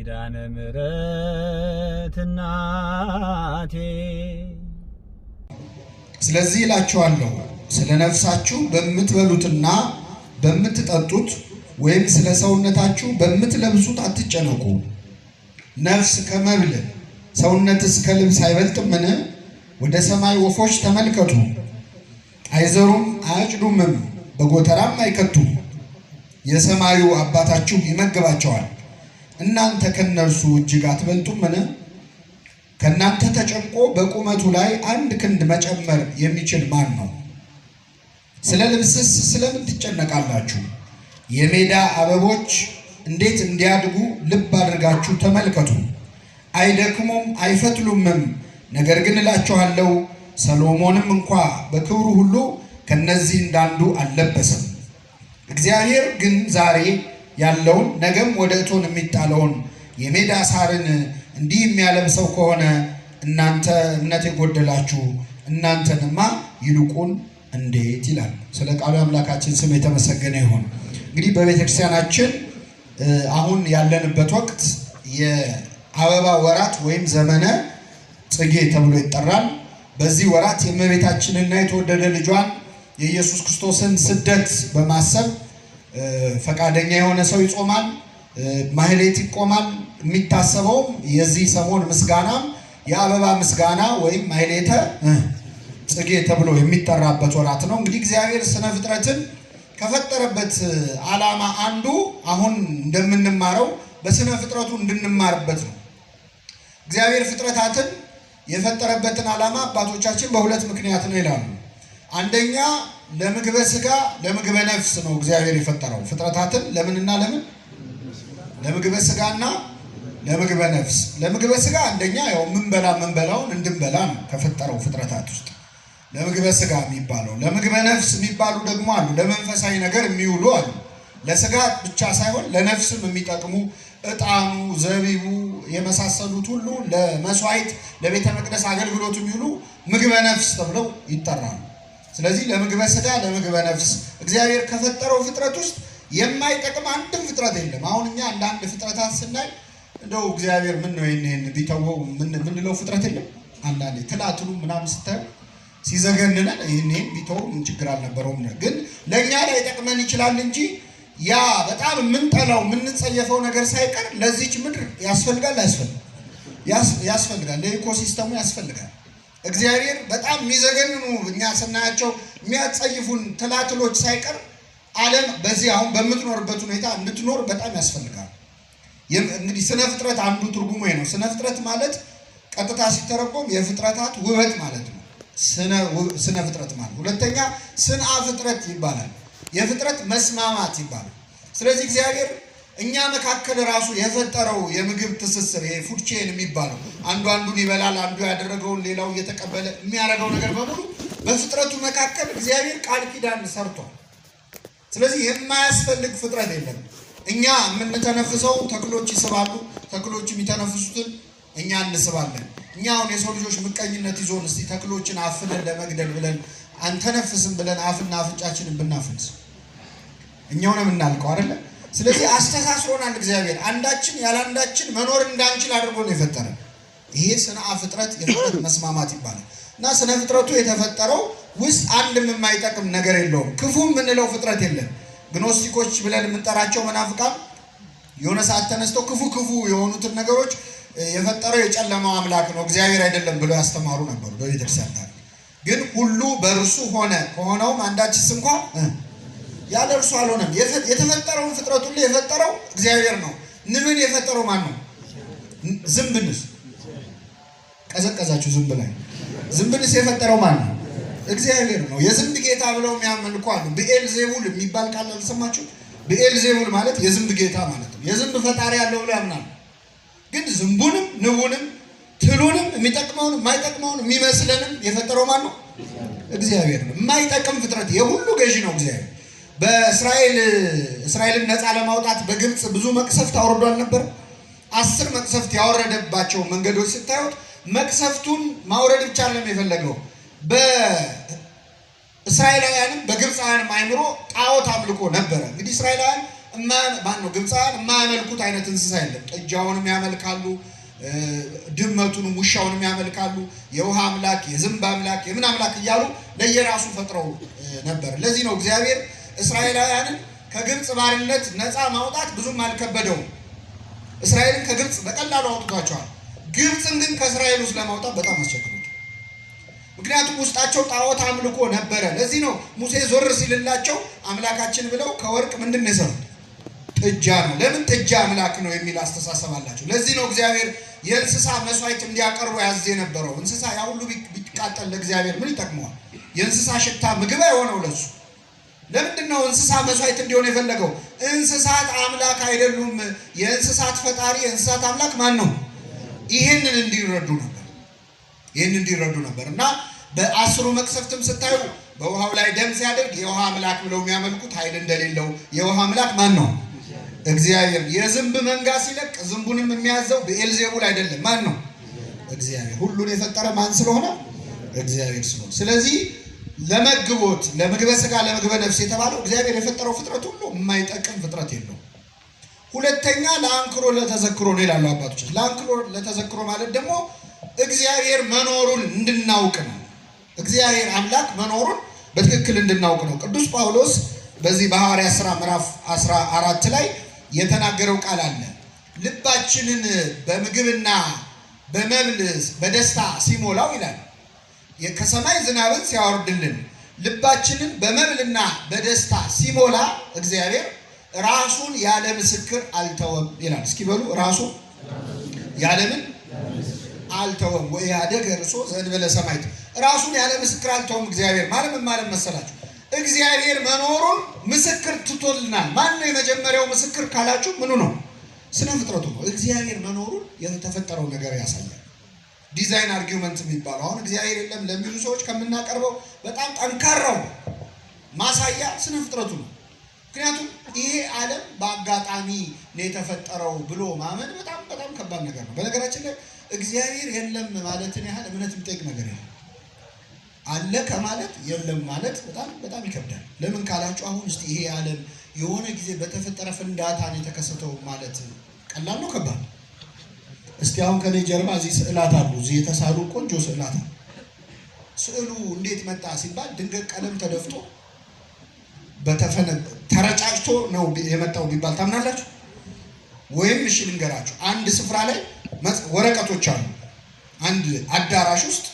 ኪዳነ ምሕረት እናቴ ስለዚህ እላችኋለሁ ስለ ነፍሳችሁ በምትበሉትና በምትጠጡት ወይም ስለ ሰውነታችሁ በምትለብሱት አትጨነቁ። ነፍስ ከመብል ሰውነትስ ከልብስ አይበልጥምን? ወደ ሰማይ ወፎች ተመልከቱ፣ አይዘሩም አያጭዱምም በጎተራም አይከቱም፣ የሰማዩ አባታችሁ ይመግባቸዋል። እናንተ ከነርሱ እጅግ አትበልጡምን? ከናንተ ተጨንቆ በቁመቱ ላይ አንድ ክንድ መጨመር የሚችል ማን ነው? ስለ ልብስስ ስለምን ትጨነቃላችሁ? የሜዳ አበቦች እንዴት እንዲያድጉ ልብ አድርጋችሁ ተመልከቱ። አይደክሙም አይፈትሉምም። ነገር ግን እላችኋለሁ ሰሎሞንም እንኳ በክብሩ ሁሉ ከነዚህ እንዳንዱ አልለበሰም። እግዚአብሔር ግን ዛሬ ያለውን ነገም ወደ እቶን የሚጣለውን የሜዳ ሳርን እንዲህ የሚያለብሰው ከሆነ እናንተ እምነት የጎደላችሁ እናንተንማ ይልቁን እንዴት ይላል። ስለ ቃሉ አምላካችን ስም የተመሰገነ ይሁን። እንግዲህ በቤተክርስቲያናችን አሁን ያለንበት ወቅት የአበባ ወራት ወይም ዘመነ ጽጌ ተብሎ ይጠራል። በዚህ ወራት የእመቤታችንና የተወደደ ልጇን የኢየሱስ ክርስቶስን ስደት በማሰብ ፈቃደኛ የሆነ ሰው ይጾማል፣ ማህሌት ይቆማል። የሚታሰበውም የዚህ ሰሞን ምስጋናም የአበባ ምስጋና ወይም ማህሌተ ጽጌ ተብሎ የሚጠራበት ወራት ነው። እንግዲህ እግዚአብሔር ስነ ፍጥረትን ከፈጠረበት ዓላማ አንዱ አሁን እንደምንማረው በስነ ፍጥረቱ እንድንማርበት ነው። እግዚአብሔር ፍጥረታትን የፈጠረበትን ዓላማ አባቶቻችን በሁለት ምክንያት ነው ይላሉ። አንደኛ ለምግበ ስጋ ለምግበ ነፍስ ነው እግዚአብሔር የፈጠረው ፍጥረታትን። ለምንና ለምን? ለምግበ ስጋና ለምግበ ነፍስ። ለምግበ ስጋ አንደኛ ያው ምንበላውን እንድንበላ ነው ከፈጠረው ፍጥረታት ውስጥ ለምግበ ስጋ የሚባለው። ለምግበ ነፍስ የሚባሉ ደግሞ አሉ፣ ለመንፈሳዊ ነገር የሚውሉ አሉ። ለስጋ ብቻ ሳይሆን ለነፍስም የሚጠቅሙ ዕጣኑ፣ ዘቢቡ የመሳሰሉት ሁሉ ለመስዋዕት ለቤተ መቅደስ አገልግሎት የሚውሉ ምግበ ነፍስ ተብለው ይጠራሉ። ስለዚህ ለምግበ ስጋ ለምግበ ነፍስ እግዚአብሔር ከፈጠረው ፍጥረት ውስጥ የማይጠቅም አንድም ፍጥረት የለም። አሁን እኛ አንዳንድ ፍጥረታት ስናይ እንደው እግዚአብሔር ምን ነው ይሄን ቢተወው ምንለው ፍጥረት የለም። አንዳንዴ ትላትሉ ምናምን ስታዩ ሲዘገንነን ይሄን ቢተወው ምን ችግር አልነበረውም። ግን ለኛ ላይ ጠቅመን ይችላል እንጂ ያ በጣም የምንጠላው የምንጸየፈው ነገር ሳይቀር ለዚች ምድር ያስፈልጋል ያስፈልጋል ለኢኮሲስተሙ ያስፈልጋል። እግዚአብሔር በጣም የሚዘገንኑ እኛ ስናያቸው የሚያጸይፉን ትላትሎች ሳይቀር ዓለም በዚህ አሁን በምትኖርበት ሁኔታ እንድትኖር በጣም ያስፈልጋል። እንግዲህ ስነ ፍጥረት አንዱ ትርጉሙ ነው። ስነ ፍጥረት ማለት ቀጥታ ሲተረጎም የፍጥረታት ውበት ማለት ነው። ስነ ፍጥረት ማለት ሁለተኛ ስንአ ፍጥረት ይባላል። የፍጥረት መስማማት ይባላል። ስለዚህ እግዚአብሔር እኛ መካከል ራሱ የፈጠረው የምግብ ትስስር የፉድ ቼን የሚባለው አንዱ አንዱን ይበላል፣ አንዱ ያደረገውን ሌላው እየተቀበለ የሚያደርገው ነገር በሙሉ በፍጥረቱ መካከል እግዚአብሔር ቃል ኪዳን ሰርቷል። ስለዚህ የማያስፈልግ ፍጥረት የለም። እኛ የምንተነፍሰው ተክሎች ይስባሉ፣ ተክሎች የሚተነፍሱትን እኛ እንስባለን። እኛ አሁን የሰው ልጆች ምቀኝነት ይዞን እስቲ ተክሎችን አፍነን ለመግደል ብለን አንተነፍስም ብለን አፍና አፍንጫችንን ብናፍንስ እኛው ነው የምናልቀው አይደለ? ስለዚህ አስተሳስሮናል እግዚአብሔር። አንዳችን ያላንዳችን መኖር እንዳንችል አድርጎ ነው የፈጠረን። ይሄ ስንአ ፍጥረት የፍጥረት መስማማት ይባላል። እና ስነ ፍጥረቱ የተፈጠረው ውስጥ አንድም የማይጠቅም ነገር የለውም። ክፉ የምንለው ፍጥረት የለም። ግኖስቲኮች ብለን የምንጠራቸው መናፍቃን የሆነ ሰዓት ተነስተው ክፉ የሆኑትን ነገሮች የፈጠረው የጨለማው አምላክ ነው እግዚአብሔር አይደለም ብለው ያስተማሩ ነበሩ በቤተክርስቲያን ታሪክ። ግን ሁሉ በእርሱ ሆነ፣ ከሆነውም አንዳችስ እንኳን ያለ እርሱ አልሆነም። የተፈጠረውን ፍጥረት ሁሉ የፈጠረው እግዚአብሔር ነው። ንብን የፈጠረው ማን ነው? ዝንብንስ ቀዘቀዛችሁ? ዝንብንስ የፈጠረው ማን ነው? እግዚአብሔር ነው። የዝንብ ጌታ ብለው የሚያመልኩ አሉ። ብኤልዜቡል የሚባል ቃል አልሰማችሁ? ብኤልዜቡል ማለት የዝንብ ጌታ ማለት ነው። የዝንብ ፈጣሪ ያለው ብለው ያምናሉ። ግን ዝንቡንም ንቡንም ትሉንም የሚጠቅመውን የማይጠቅመውን የሚመስለንም የፈጠረው ማን ነው? እግዚአብሔር ነው። የማይጠቅም ፍጥረት የሁሉ ገዢ ነው እግዚአብሔር። እስራኤልን ነፃ ለማውጣት በግብፅ ብዙ መቅሰፍት አውርዷል ነበር። 10 መቅሰፍት ያወረደባቸው መንገዶች ስታዩት መቅሰፍቱን ማውረድ ብቻ አይደለም የፈለገው። በእስራኤላውያንም በግብፃውያንም አይምሮ ጣዖት አምልኮ ነበረ። እንግዲህ እስራኤላውያን ማነው ግብፃውያን የማያመልኩት አይነት እንስሳ የለም። ጥጃውንም ያመልካሉ፣ ድመቱንም ውሻውንም ያመልካሉ። የውሃ አምላክ፣ የዝንብ አምላክ፣ የምን አምላክ እያሉ ለየራሱ ፈጥረው ነበር። ለዚህ ነው እግዚአብሔር እስራኤላውያንን ከግብፅ ባርነት ነፃ ማውጣት ብዙም አልከበደውም። እስራኤልን ከግብፅ በቀላሉ አውጥቷቸዋል። ግብፅን ግን ከእስራኤል ውስጥ ለማውጣት በጣም አስቸግሯል። ምክንያቱም ውስጣቸው ጣዖት አምልኮ ነበረ። ለዚህ ነው ሙሴ ዞር ሲልላቸው አምላካችን ብለው ከወርቅ ምንድን ነው የሰሩት? ጥጃ ነው። ለምን? ጥጃ አምላክ ነው የሚል አስተሳሰብ አላቸው። ለዚህ ነው እግዚአብሔር የእንስሳ መስዋዕት እንዲያቀርቡ ያዝ የነበረው። እንስሳ ያ ሁሉ ቢቃጠል ለእግዚአብሔር ምን ይጠቅመዋል? የእንስሳ ሽታ ምግብ አይሆነው ለሱ። ለምንድን ነው እንስሳ መስዋዕት እንዲሆን የፈለገው? እንስሳት አምላክ አይደሉም። የእንስሳት ፈጣሪ የእንስሳት አምላክ ማን ነው? ይሄንን እንዲረዱ ነበር እና በአስሩ መቅሰፍትም ስታዩ በውሃው ላይ ደም ሲያደርግ የውሃ አምላክ ብለው የሚያመልኩት ኃይል እንደሌለው የውሃ አምላክ ማን ነው? እግዚአብሔር። የዝንብ መንጋ ሲለቅ ዝንቡንም የሚያዘው ብኤልዜቡል አይደለም። ማን ነው? እግዚአብሔር። ሁሉን የፈጠረ ማን ስለሆነ? እግዚአብሔር ስለሆነ። ስለዚህ ለመግቦት ለምግበ ሥጋ ለምግበ ነፍስ የተባለው እግዚአብሔር የፈጠረው ፍጥረት ሁሉ የማይጠቅም ፍጥረት የለው። ሁለተኛ ለአንክሮ ለተዘክሮ ነው ይላሉ አባቶች። ለአንክሮ ለተዘክሮ ማለት ደግሞ እግዚአብሔር መኖሩን እንድናውቅ ነው። እግዚአብሔር አምላክ መኖሩን በትክክል እንድናውቅ ነው። ቅዱስ ጳውሎስ በዚህ በሐዋርያት ሥራ ምዕራፍ 14 ላይ የተናገረው ቃል አለ። ልባችንን በምግብና በመብል በደስታ ሲሞላው ይላል። ከሰማይ ዝናብን ሲያወርድልን ልባችንን በመብልና በደስታ ሲሞላ እግዚአብሔር ራሱን ያለ ምስክር አልተወም ይላል። እስኪ በሉ ራሱ ያለምን አልተወም። ወያደገ ርሶ ዘእንበለ ሰማዕት። ራሱን ያለ ምስክር አልተወም እግዚአብሔር። ማለት ምን ማለት መሰላችሁ? እግዚአብሔር መኖሩን ምስክር ትቶልናል። ማን ነው የመጀመሪያው ምስክር ካላችሁ ምኑ ነው? ስነ ፍጥረቱ ነው። እግዚአብሔር መኖሩን የተፈጠረው ነገር ያሳያል። ዲዛይን አርጊውመንት የሚባለው አሁን እግዚአብሔር የለም ለሚሉ ሰዎች ከምናቀርበው በጣም ጠንካራው ማሳያ ስነ ፍጥረቱ ነው። ምክንያቱም ይሄ ዓለም በአጋጣሚ ነው የተፈጠረው ብሎ ማመን በጣም ከባድ ነገር ነው። በነገራችን ላይ እግዚአብሔር የለም ማለትን ያህል እምነት የሚጠይቅ ነገር ነው። አለ ከማለት የለም ማለት በጣም ይከብዳል። ለምን ካላችሁ አሁን እስቲ ይሄ ዓለም የሆነ ጊዜ በተፈጠረ ፍንዳታ ነው የተከሰተው ማለት ቀላል ነው ከባድ? እስቲ አሁን ከኔ ጀርባ እዚህ ስዕላት አሉ። እዚህ የተሳሉ ቆንጆ ስዕላት አሉ። ስዕሉ እንዴት መጣ ሲባል ድንገት ቀለም ተደፍቶ ተረጫጭቶ ነው የመጣው ቢባል ታምናላችሁ? ወይም እሺ ልንገራችሁ፣ አንድ ስፍራ ላይ ወረቀቶች አሉ። አንድ አዳራሽ ውስጥ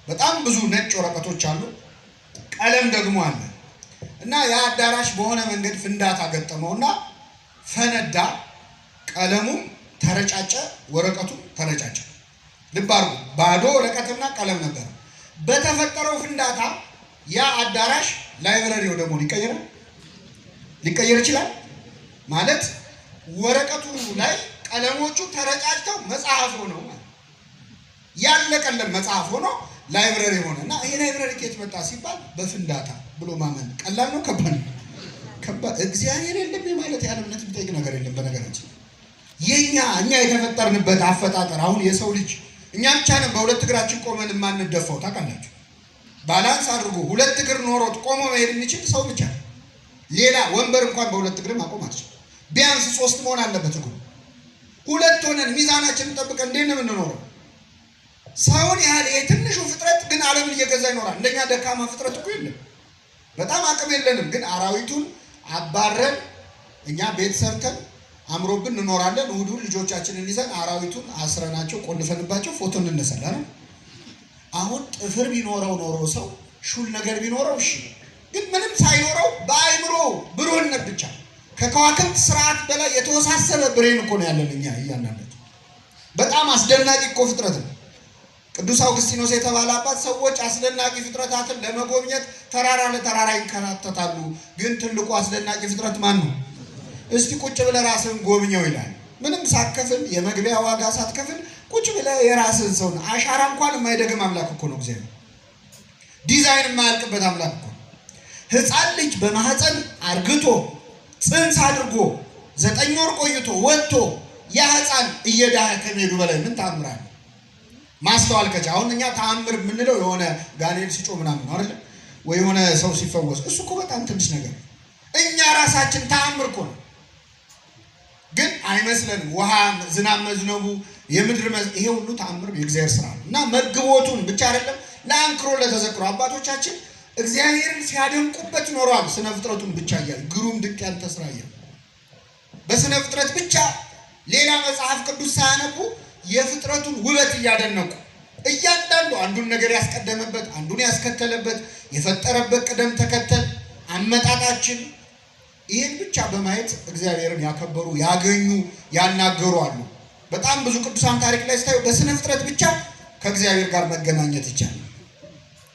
በጣም ብዙ ነጭ ወረቀቶች አሉ፣ ቀለም ደግሞ አለ እና ያ አዳራሽ በሆነ መንገድ ፍንዳታ ገጠመውና ፈነዳ። ቀለሙም ተረጫጨ፣ ወረቀቱ ተረጫጨ። ልብ አድርጉ፣ ባዶ ወረቀትና ቀለም ነበር። በተፈጠረው ፍንዳታ ያ አዳራሽ ላይብረሪው ደግሞ ሊቀየር ይችላል ማለት ወረቀቱ ላይ ቀለሞቹ ተረጫጭተው መጽሐፍ ሆነው ያለቀለም መጽሐፍ ሆኖ ላይብረሪ ሆነ እና ይሄ ላይብረሪ ከየት መጣ ሲባል በፍንዳታ ብሎ ማመን ቀላል ነው ከባድ? እግዚአብሔር የለም ማለት ያለ እምነት የሚጠይቅ ነገር የለም። በነገራችን እኛ የተፈጠርንበት አፈጣጠር አሁን የሰው ልጅ እኛ ብቻ ነን በሁለት እግራችን ቆመን የማንደፋው ታውቃላችሁ። ባላንስ አድርጎ ሁለት እግር ኖሮት ቆሞ መሄድ የሚችል ሰው ብቻ። ሌላ ወንበር እንኳን በሁለት እግር ማቆም አትችልም። ቢያንስ 3 መሆን አለበት እኮ። ሁለት ሆነን ሚዛናችንን ጠብቀን እንዴት ነው የምንኖረው? ሰውን ያህል የትንሹ ፍጥረት ግን ዓለምን እየገዛ ይኖራል። እንደኛ ደካማ ፍጥረት እኮ የለም። በጣም አቅም የለንም። ግን አራዊቱን አባረን እኛ ቤት ሰርተን አምሮብን እንኖራለን። እሑድ ልጆቻችንን ይዘን አራዊቱን አስረናቸው ቆልፈንባቸው ፎቶ እንነሳለን። አሁን ጥፍር ቢኖረው ኖሮ ሰው ሹል ነገር ቢኖረው እሺ፣ ግን ምንም ሳይኖረው በአይምሮ ብሩህነት ብቻ ከከዋክብት ስርዓት በላይ የተወሳሰበ ብሬን እኮ ነው ያለን እኛ እያንዳንዳችን። በጣም አስደናቂ እኮ ፍጥረት ነው። ቅዱስ አውግስቲኖስ የተባለ አባት ሰዎች አስደናቂ ፍጥረታትን ለመጎብኘት ተራራ ለተራራ ይንከራተታሉ፣ ግን ትልቁ አስደናቂ ፍጥረት ማን ነው? እስቲ ቁጭ ብለህ ራስህን ጎብኘው ይላል። ምንም ሳትከፍል የመግቢያ ዋጋ ሳትከፍል ቁጭ ብለህ የራስህን ሰውን አሻራ እንኳን የማይደግም አምላክ እኮ ነው እግዚአብሔር። ዲዛይን የማያልቅበት አምላክ እኮ። ሕፃን ልጅ በማህፀን አርግቶ ጽንስ አድርጎ 9 ወር ቆይቶ ወጥቶ ያ ሕፃን እየዳነ ከመሄዱ በላይ ምን ታምራል? ማስተዋል ከቻ አሁን እኛ ተአምር የምንለው የሆነ ጋኔል ሲጮ ምናምን ነው አይደል? ወይ የሆነ ሰው ሲፈወስ፣ እሱ እኮ በጣም ትንሽ ነገር። እኛ ራሳችን ተአምር እኮ ነው። ግን አይመስለንም። ውሃ ዝናብ መዝነቡ የምድር ይሄ ሁሉ ተአምር የእግዚአብሔር ስራ ነው እና መግቦቱን ብቻ አይደለም ለአንክሮ ለተዘክሮ አባቶቻችን እግዚአብሔርን ሲያደንቁበት ኖረዋል። ስነ ፍጥረቱን ብቻ እያሉ ግሩም ድንቅ ያንተ ስራ እያሉ በስነ ፍጥረት ብቻ ሌላ መጽሐፍ ቅዱስ ሳያነቡ የፍጥረቱን ውበት እያደነቁ እያንዳንዱ አንዱን ነገር ያስቀደመበት አንዱን ያስከተለበት የፈጠረበት ቅደም ተከተል አመጣጣችን ይህን ብቻ በማየት እግዚአብሔርን ያከበሩ ያገኙ ያናገሩ አሉ። በጣም ብዙ ቅዱሳን ታሪክ ላይ ስታዩ በስነ ፍጥረት ብቻ ከእግዚአብሔር ጋር መገናኘት ይቻላል።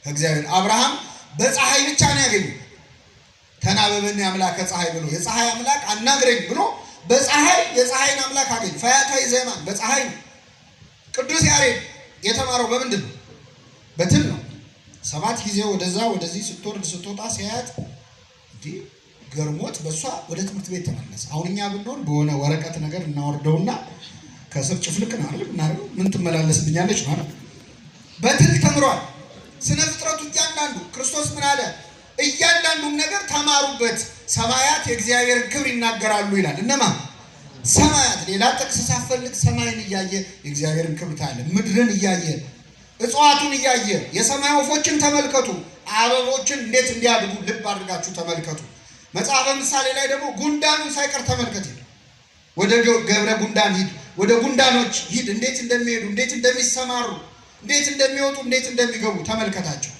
ከእግዚአብሔር አብርሃም በፀሐይ ብቻ ነው ያገኘው። ተናበበን አምላከ ፀሐይ ብሎ የፀሐይ አምላክ አናግረኝ ብሎ በፀሐይ የፀሐይን አምላክ አገኘ። ፈያታዊ ዘማን በፀሐይ ነው። ቅዱስ ያሬድ የተማረው በምንድን ነው? በትል ነው። 7 ጊዜ ወደዛ ወደዚህ ስትወርድ ስትወጣ ሲያያት እንዴ ገርሞት በሷ ወደ ትምህርት ቤት ተመለሰ። አሁን እኛ ብንሆን በሆነ ወረቀት ነገር እናወርደውና ከስር ጭፍልቅ ነው አይደል? እናረው ምን ትመላለስብኛለች ማለት በትል ተምሯል። ስነ ፍጥረቱ እያንዳንዱ ክርስቶስ ምን አለ? እያንዳንዱም ነገር ተማሩበት። ሰማያት የእግዚአብሔርን ክብር ይናገራሉ ይላል። እነማ ሰማያት ሌላ ጥቅስ ሳፈልግ ሰማይን እያየ የእግዚአብሔርን ክብር ታያለ። ምድርን እያየ እጽዋቱን እያየ የሰማይ ወፎችን ተመልከቱ፣ አበቦችን እንዴት እንዲያድጉ ልብ አድርጋችሁ ተመልከቱ። መጽሐፈ ምሳሌ ላይ ደግሞ ጉንዳኑን ሳይቀር ተመልከት። ወደ ገብረ ጉንዳን ሂድ፣ ወደ ጉንዳኖች ሂድ፣ እንዴት እንደሚሄዱ እንዴት እንደሚሰማሩ እንዴት እንደሚወጡ እንዴት እንደሚገቡ ተመልከታቸው።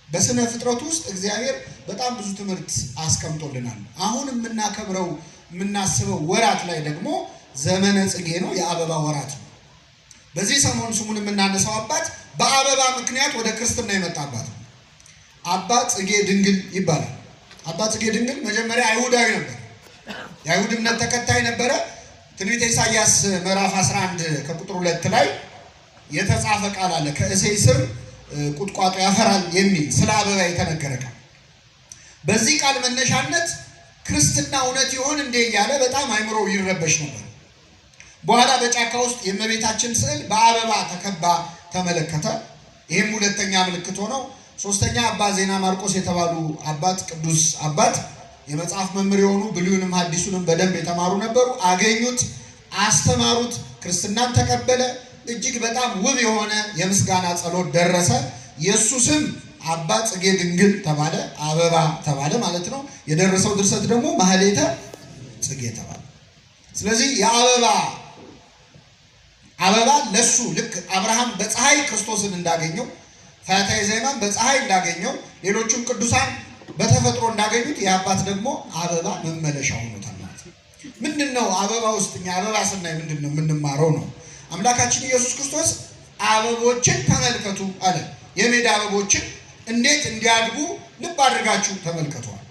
በስነ ፍጥረቱ ውስጥ እግዚአብሔር በጣም ብዙ ትምህርት አስቀምጦልናል። አሁን የምናከብረው የምናስበው ወራት ላይ ደግሞ ዘመነ ጽጌ ነው፣ የአበባ ወራት ነው። በዚህ ሰሞን ስሙን የምናነሳው አባት በአበባ ምክንያት ወደ ክርስትና የመጣ አባት ነው። አባ ጽጌ ድንግል ይባላል። አባ ጽጌ ድንግል መጀመሪያ አይሁዳዊ ነበር፣ የአይሁድ እምነት ተከታይ ነበረ። ትንቢተ ኢሳይያስ ምዕራፍ 11 ከቁጥር 2 ላይ የተጻፈ ቃል አለ። ከእሴይ ስር ቁጥቋጦ ያፈራል የሚል ስለ አበባ የተነገረ ቃል። በዚህ ቃል መነሻነት ክርስትና እውነት ይሆን እንዴ እያለ በጣም አይምሮ ይረበሽ ነበር። በኋላ በጫካ ውስጥ የእመቤታችን ስዕል በአበባ ተከባ ተመለከተ። ይህም ሁለተኛ ምልክት ሆነው። ሶስተኛ አባ ዜና ማርቆስ የተባሉ አባት ቅዱስ አባት የመጽሐፍ መምህር የሆኑ ብሉይንም ሐዲሱንም በደንብ የተማሩ ነበሩ። አገኙት፣ አስተማሩት፣ ክርስትናን ተቀበለ። እጅግ በጣም ውብ የሆነ የምስጋና ጸሎት ደረሰ። የእሱ ስም አባ ጽጌ ድንግል ተባለ፣ አበባ ተባለ ማለት ነው። የደረሰው ድርሰት ደግሞ ማህሌተ ጽጌ ተባለ። ስለዚህ አበባ ለሱ ልክ አብርሃም በፀሐይ ክርስቶስን እንዳገኘው፣ ፈያታዊ ዘየማን በፀሐይ እንዳገኘው፣ ሌሎቹም ቅዱሳን በተፈጥሮ እንዳገኙት የአባት ደግሞ አበባ መመለሻ ሆኖታል ማለት ነው። ምንድነው አበባ ውስጥ እኛ አበባ ስናይ ምንድነው የምንማረው ነው? አምላካችን ኢየሱስ ክርስቶስ አበቦችን ተመልከቱ አለ። የሜዳ አበቦችን እንዴት እንዲያድጉ ልብ አድርጋችሁ ተመልከቷል።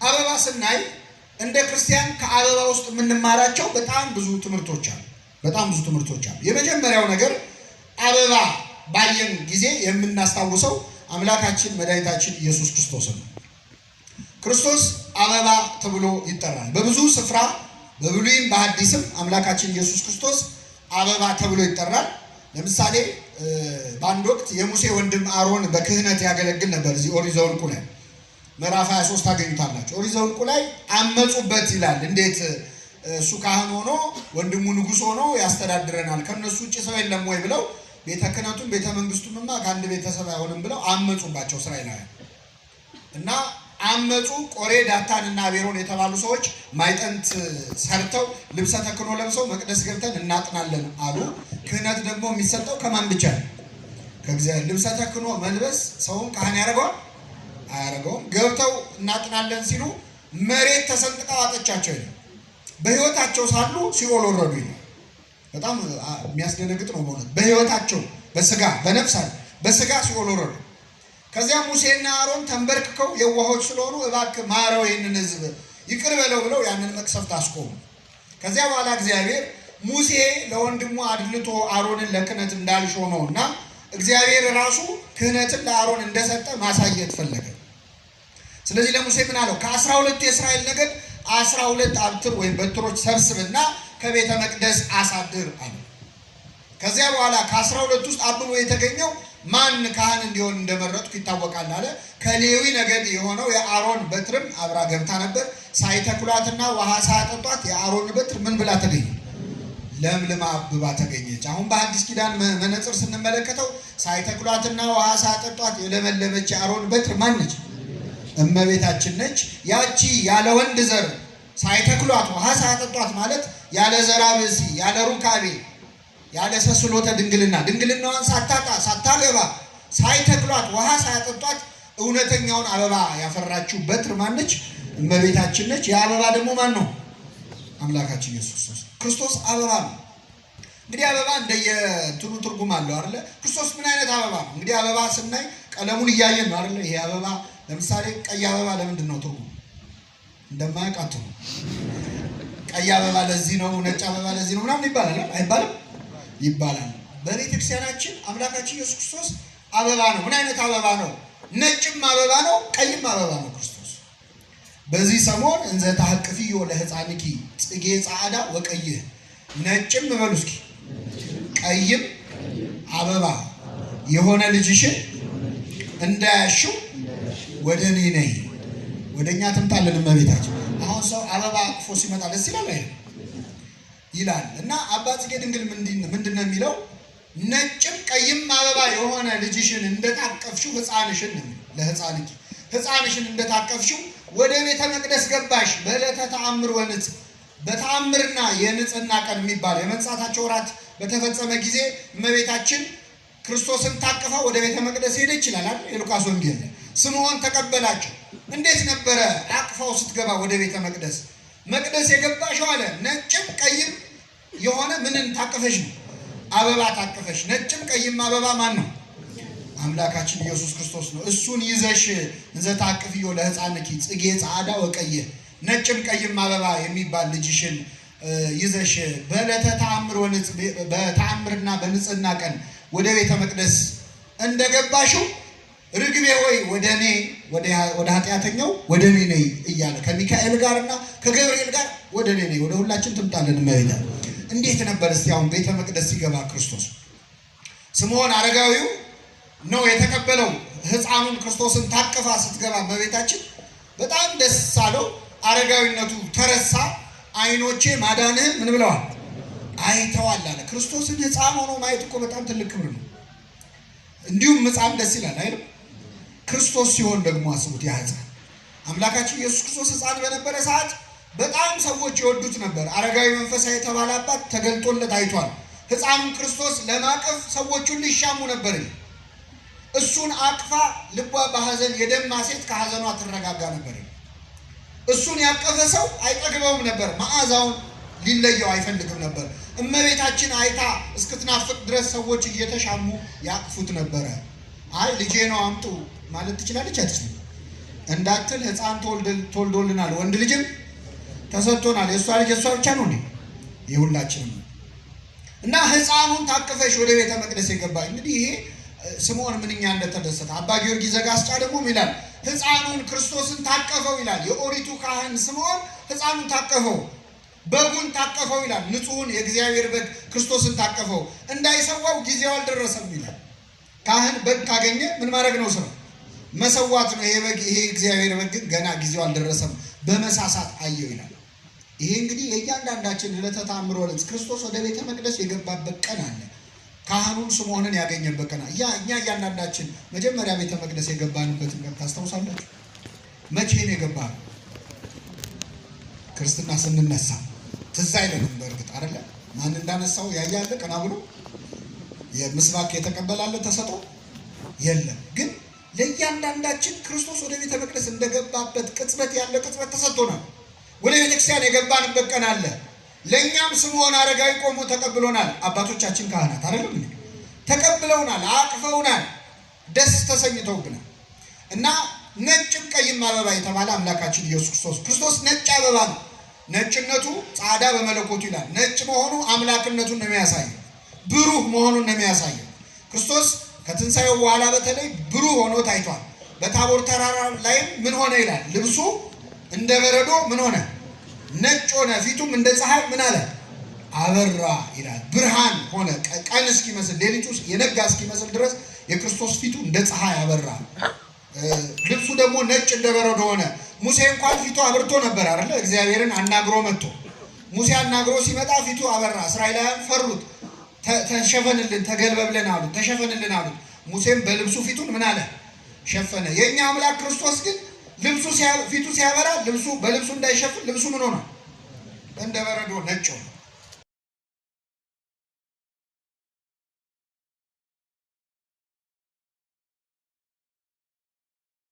አበባ ስናይ እንደ ክርስቲያን ከአበባ ውስጥ የምንማራቸው በጣም ብዙ ትምህርቶች አሉ። የመጀመሪያው ነገር አበባ ባየን ጊዜ የምናስታውሰው አምላካችን መድኃኒታችን ኢየሱስ ክርስቶስ ነው። ክርስቶስ አበባ ተብሎ ይጠራል። በብዙ ስፍራ በብሉይም በሐዲስም አምላካችን ኢየሱስ ክርስቶስ አበባ ተብሎ ይጠራል። ለምሳሌ በአንድ ወቅት የሙሴ ወንድም አሮን በክህነት ያገለግል ነበር። እዚህ ኦሪት ዘኍልቍ ላይ ምዕራፍ 23 ታገኙታላችሁ። ኦሪት ዘኍልቍ ላይ አመፁበት ይላል። እንዴት እሱ ካህን ሆኖ ወንድሙ ንጉሥ ሆኖ ያስተዳድረናል፣ ከነሱ ውጭ ሰው የለም ወይ ብለው ቤተ ክህነቱን ቤተ መንግስቱንማ ከአንድ ቤተሰብ አይሆንም ብለው አመፁባቸው እስራኤላውያን እና አመፁ። ቆሬ ዳታንና አቤሮን የተባሉ ሰዎች ማይጠንት ሰርተው ልብሰ ተክህኖ ለብሰው መቅደስ ገብተን እናጥናለን አሉ። ክህነት ደግሞ የሚሰጠው ከማን ብቻ ነው? ከእግዚአብሔር። ልብሰ ተክህኖ መልበስ ሰውን ካህን ያደርገዋል? አያደርገውም። ገብተው እናጥናለን ሲሉ መሬት ተሰንጥቀው አጠቻቸው ይላል። በህይወታቸው ሳሉ ሲኦል ወረዱ ይላል። በጣም የሚያስደነግጥ ነው በእውነት። በህይወታቸው በስጋ በነፍስ በስጋ ሲኦል ወረዱ። ከዚያ ሙሴና አሮን ተንበርክከው የዋሆች ስለሆኑ እባክህ ማረው ይህንን ህዝብ ይቅር በለው ብለው ያንን መቅሰፍት አስቆሙ። ከዚያ በኋላ እግዚአብሔር ሙሴ ለወንድሙ አድልቶ አሮንን ለክህነት እንዳልሾመውና እግዚአብሔር ራሱ ክህነትን ለአሮን እንደሰጠ ማሳየት ፈለገ። ስለዚህ ለሙሴ ምን አለው? ከ12 የእስራኤል ነገድ 12 አብትር ወይም በትሮች ሰብስብና ከቤተ መቅደስ አሳድር አለ። ከዚያ በኋላ ከ12 ውስጥ አብቦ የተገኘው ማን ካህን እንዲሆን እንደመረጥኩ ይታወቃል አለ። ከሌዊ ነገድ የሆነው የአሮን በትርም አብራ ገብታ ነበር። ሳይተክሏትና ውሃ ሳያጠጧት የአሮን በትር ምን ብላ ተገኘ? ለምልማ አብባ ተገኘች። አሁን በአዲስ ኪዳን መነጽር ስንመለከተው ሳይተክሏትና ውሃ ሳያጠጧት የለመለመች የአሮን በትር ማን ነች? እመቤታችን ነች። ያቺ ያለ ወንድ ዘር ሳይተክሏት ውሃ ሳያጠጧት ማለት ያለ ዘራ ብእሲ፣ ያለ ሩካቤ፣ ያለ ሰስሎተ ድንግልናዋን ሳታጣ ሳታገባ ሳይተክሏት ውሃ ሳያጠጧት እውነተኛውን አበባ ያፈራችው በትር ማነች? እመቤታችን ነች። የአበባ ደግሞ ማን ነው? አምላካችን ኢየሱስ ክርስቶስ አበባ ነው። እንግዲህ አበባ እንደየእንትኑ ትርጉም አለው አይደለ? ክርስቶስ ምን አይነት አበባ ነው? እንግዲህ አበባ ስናይ ቀለሙን እያየን ነው አይደለ? ይሄ አበባ ለምሳሌ ቀይ አበባ ለምንድን ነው ትርጉም? እንደማያውቃቱ ቀይ አበባ ለዚህ ነው፣ ነጭ አበባ ለዚህ ነው ምናምን ይባላል አይባልም? ይባላል። በቤተ ክርስቲያናችን አምላካችን ኢየሱስ ክርስቶስ አበባ ነው። ምን አይነት አበባ ነው? ነጭም አበባ ነው፣ ቀይም አበባ ነው ክርስቶስ። በዚህ ሰሞን እንዘ ታቅፊዮ ለሕፃንኪ ጽጌ ጻዕዳ ወቀይህ፣ ነጭም በሉ እስኪ ቀይም አበባ የሆነ ልጅሽን እንዳያሽው ወደ እኔ ነይ፣ ወደኛ ትምጣልን እመቤታችን። አሁን ሰው አበባ አቅፎ ሲመጣ ደስ ይላል አይደል? ይላል። እና አባ ጽጌ ድንግል ምንድን ነው የሚለው? ነጭም ቀይም አበባ የሆነ ልጅሽን እንደታቀፍሽው ሕፃንሽን ለሕፃንኪ ሕፃንሽን እንደታቀፍሽው ወደ ቤተ መቅደስ ገባሽ። በዕለተ ተአምር ወንጽ፣ በተአምርና የንጽህና ቀን የሚባል የመንጻታቸው ወራት በተፈጸመ ጊዜ እመቤታችን ክርስቶስን ታቅፋ ወደ ቤተ መቅደስ ሄደች ይላል አይደል? የሉቃስ ወንጌል ስምዖን ተቀበላቸው። እንዴት ነበረ አቅፋው ስትገባ ወደ ቤተ መቅደስ? መቅደስ የገባሽው አለ ነጭም ቀይም የሆነ ምንን ታቀፈሽ ነው? አበባ ታቀፈሽ። ነጭም ቀይም አበባ ማን ነው? አምላካችን ኢየሱስ ክርስቶስ ነው። እሱን ይዘሽ እንዘ ታቅፊዮ ለሕፃንኪ ጽጌ ጻዕዳ ወቀይህ፣ ነጭም ቀይም አበባ የሚባል ልጅሽን ይዘሽ በዕለተ ተአምር ወንጽ፣ በተአምርና በንጽህና ቀን ወደ ቤተ መቅደስ እንደገባሽው ርግቤ ሆይ ወደ እኔ ወደ ኃጢአተኛው ወደ እኔ ነይ እያለ ከሚካኤል ጋርና ከገብርኤል ጋር ወደ እኔ ነይ፣ ወደ ሁላችን ትምጣልን እመቤታ። እንዴት ነበር እስቲ አሁን ቤተ መቅደስ ሲገባ ክርስቶስ? ስምዖን አረጋዊው ነው የተቀበለው። ሕፃኑን ክርስቶስን ታቅፋ ስትገባ እመቤታችን በጣም ደስ አለው። አረጋዊነቱ ተረሳ። ዓይኖቼ ማዳንህን ምን ብለዋል? አይተዋል አለ። ክርስቶስን ሕፃን ሆኖ ማየት እኮ በጣም ትልቅ ክብር ነው። እንዲሁም ሕፃን ደስ ይላል አይደል? ክርስቶስ ሲሆን ደግሞ አስቡት። ያ ሕፃን አምላካችን ኢየሱስ ክርስቶስ ሕፃን በነበረ ሰዓት በጣም ሰዎች ይወዱት ነበር። አረጋዊ መንፈሳዊ የተባለ አባት ተገልጦለት አይቷል። ሕፃኑን ክርስቶስ ለማቀፍ ሰዎች ሁሉ ይሻሙ ነበር። እሱን አቅፋ ልቧ በሐዘን የደማ ሴት ከሐዘኗ ትረጋጋ ነበር። እሱን ያቀፈ ሰው አይጠግበውም ነበር። መዓዛውን ሊለየው አይፈልግም ነበር። እመቤታችን አይታ እስክትናፍቅ ድረስ ሰዎች እየተሻሙ ያቅፉት ነበረ። አይ ልጄ ነው አምጡ ማለት ትችላለች አይደል? እንዳትል ሕፃን ተወልዶልናል፣ ወንድ ልጅም ተሰጥቶናል። የእሷ ልጅ የእሷ ብቻ ነው እንዴ? የሁላችንም። እና ሕፃኑን ታቅፈሽ ወደ ቤተ መቅደስ የገባ እንግዲህ ይሄ ስምዖን ምንኛ እንደተደሰተ። አባ ጊዮርጊስ ዘጋስጫ ደግሞ ይላል ሕፃኑን ክርስቶስን ታቀፈው ይላል። የኦሪቱ ካህን ስምዖን ሕፃኑን ታቀፈው፣ በጉን ታቀፈው ይላል። ንጹሑን የእግዚአብሔር በግ ክርስቶስን ታቀፈው፣ እንዳይሰዋው ጊዜው አልደረሰም ይላል። ካህን በግ ካገኘ ምን ማድረግ ነው? ስራው መሰዋት ነው። ይሄ በግ ይሄ እግዚአብሔር በግ ግን ገና ጊዜው አልደረሰም በመሳሳት አየው ይላል። ይሄ እንግዲህ የእያንዳንዳችን ዕለተ ተአምር ወንጽ ክርስቶስ ወደ ቤተ መቅደስ የገባበት ቀን አለ። ካህኑን ስምዖንን ያገኘበት ቀን እኛ እያንዳንዳችን መጀመሪያ ቤተ መቅደስ የገባንበትን ቀን ታስታውሳላችሁ? መቼ ነው የገባነው? ክርስትና ስንነሳ ትዝ አይለንም። በእርግጥ አይደለ? ማን እንዳነሳው ያያለ ቀና ብሎ የምስባክ የተቀበላለ ተሰጦ የለም። ግን ለእያንዳንዳችን ክርስቶስ ወደ ቤተ መቅደስ እንደገባበት ቅጽበት ያለ ቅጽበት ተሰጥቶናል። ወደ ቤተክርስቲያን የገባንበት ቀን አለ። ለእኛም ስምዖን አረጋዊ ቆሞ ተቀብሎናል። አባቶቻችን ካህናት አይደለም ተቀብለውናል፣ አቅፈውናል፣ ደስ ተሰኝተውብናል። እና ነጭም ቀይም አበባ የተባለ አምላካችን ኢየሱስ ክርስቶስ ነጭ አበባ ነው። ነጭነቱ ጻዕዳ በመለኮቱ ይላል። ነጭ መሆኑ አምላክነቱን ነው የሚያሳየው፣ ብሩህ መሆኑን ነው የሚያሳየው። ክርስቶስ ከትንሣኤው በኋላ በተለይ ብሩህ ሆኖ ታይቷል። በታቦር ተራራ ላይም ምን ሆነ ይላል? ልብሱ እንደ በረዶ ምን ሆነ? ነጭ ሆነ። ፊቱም እንደ ፀሐይ ምን አለ? አበራ ይላል። ብርሃን ሆነ። ቀን እስኪመስል ሌሊቱ የነጋ እስኪመስል ድረስ የክርስቶስ ፊቱ እንደ ፀሐይ አበራ፣ ልብሱ ደግሞ ነጭ እንደ በረዶ ሆነ። ሙሴ እንኳን ፊቱ አብርቶ ነበር አይደል? እግዚአብሔርን አናግሮ መጥቶ ሙሴ አናግሮ ሲመጣ ፊቱ አበራ። እስራኤላውያን ፈሩት። ተሸፈንልን ተገልበብለን አሉት፣ ተሸፈንልን አሉት። ሙሴም በልብሱ ፊቱን ምን አለ? ሸፈነ። የኛ አምላክ ክርስቶስ ግን ልብሱ ፊቱ ሲያበራ በልብሱ እንዳይሸፍን ልብሱ ምን ሆነ? እንደ በረዶ ነጭ ሆነ።